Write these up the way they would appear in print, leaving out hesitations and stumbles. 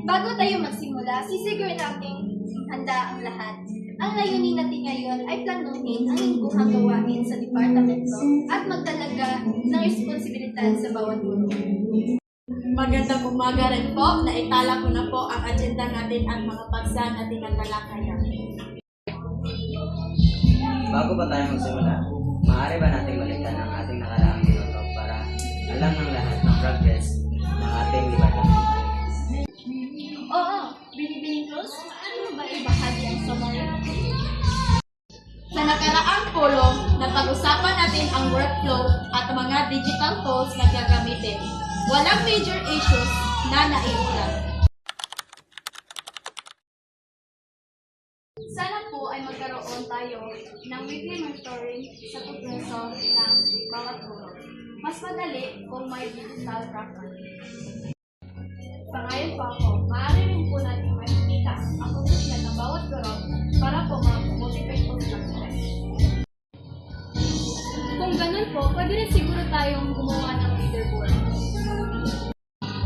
Bago tayo magsimula, sisigurin natin handa ang lahat. Ang layunin natin ngayon ay planuhin ang lingguhang gawain sa departamento at magtalaga ng responsibilidad sa bawat guro. Magandang umaga rin po. Naitala ko na po ang agenda natin at mga paksa na tinatalakayan. Bago pa tayo magsimula, maaari ba nating balikan ang ating nakaraang minuto para alam ng lahat ng progress ng ating departamento? Oo, Binibining Cruz, ano ba ibahagi ang summary? Sa nakaraang pulong, napag-usapan natin ang workflow at mga digital tools na gagamitin. Walang major issues na naiulat. Sana po ay magkaroon tayo ng weekly monitoring sa progreso ng bawat guro. Mas madali kung may digital tracker. Pangayon po ako, maaari rin po natin makikita ang progresyon ng bawat guro para po mag-motivate po sa success. Kung ganun po, pwede rin siguro tayong gumawa ng leaderboard.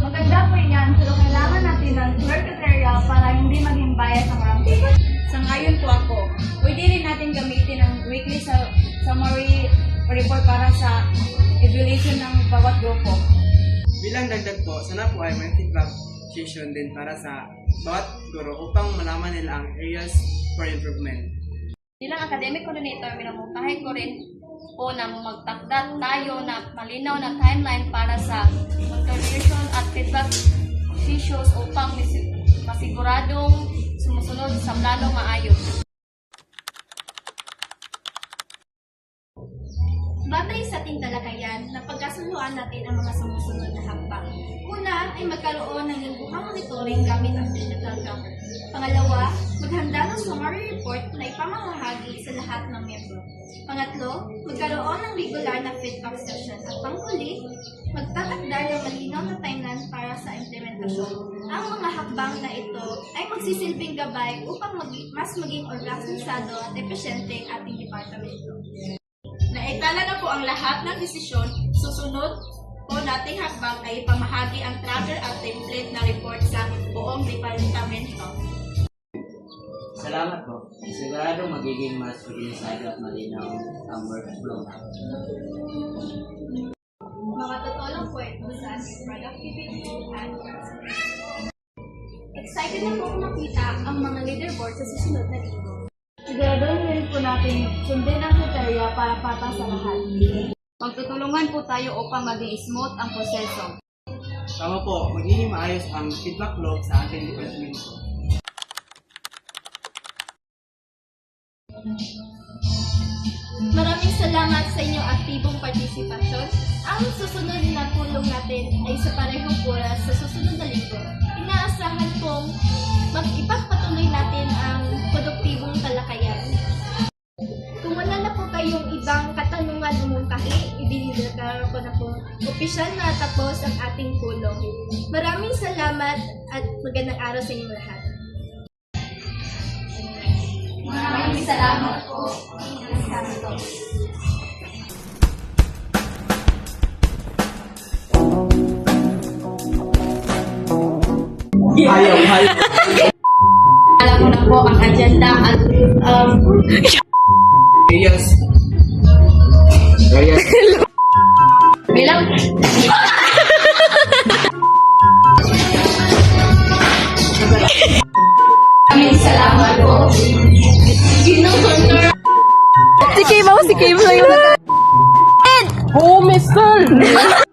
Maganda po yan, pero kailangan natin ng work material para hindi maging bias ang ranking. Sangayon po ako, pwede rin natin gamitin ang weekly summary report para sa evaluation ng bawat grupo. Bilang dagdag po, sana po ay may feedback session din para sa bawat guro upang malaman nila ang areas for improvement. Bilang academic coordinator, minamutahin ko rin po na magtakda tayo na malinaw na timeline para sa motivation at feedback issues upang masiguradong sumusunod sa planong maayos. Batay sa ating talakayan, napagkasuluan natin ang mga sumusunod na hakbang. Una ay magkaroon ng lingguhang monitoring gamit ang digital tracker. Pangalawa, maghanda ng summary report na ipamamahagi sa lahat ng miyembro. Pangatlo, magkaroon ng regular na feedback session. At panghuli, magtatakda ng malinaw na timeline para sa implementasyon. Ang mga hakbang na ito ay magsisilbing gabay upang mas maging organisado at epesyente ang ating departamento. Naitala na po ang lahat ng desisyon. Susunod po nating hakbang ay ipamahagi ang tracker at template na report sa buong departamento. Salamat po. Siguradong magiging mas organisado at malinaw ang workflow. Mga tutulong kwento sa ating productivity at workspace. Excited na po akong makita ang mga leaderboard sa susunod na linggo. Siguraduhin rin po natin sundin ang kriteria para patas sa lahat. Magtutulungan po tayo upang maging smooth ang proseso. Tama po, magiging maayos ang feedback loop sa ating departamento. Maraming salamat sa inyong aktibong partisipasyon. Ang susunod na pulong natin ay sa parehong oras sa susunod na linggo. Inaasahan kong ipagpatuloy natin ang produktibong talakayan. Kung wala na po kayong ibang katanungan o mungkahi, idinideklara ko na po opisyal na tapos ang ating pulong. Maraming salamat at magandang araw sa inyong lahat. Maraming salamat po. Ayaw. Alam mo na po ang agenda at Areas. bilang maraming salamat po. Si Kim lang yun. Oh, mister!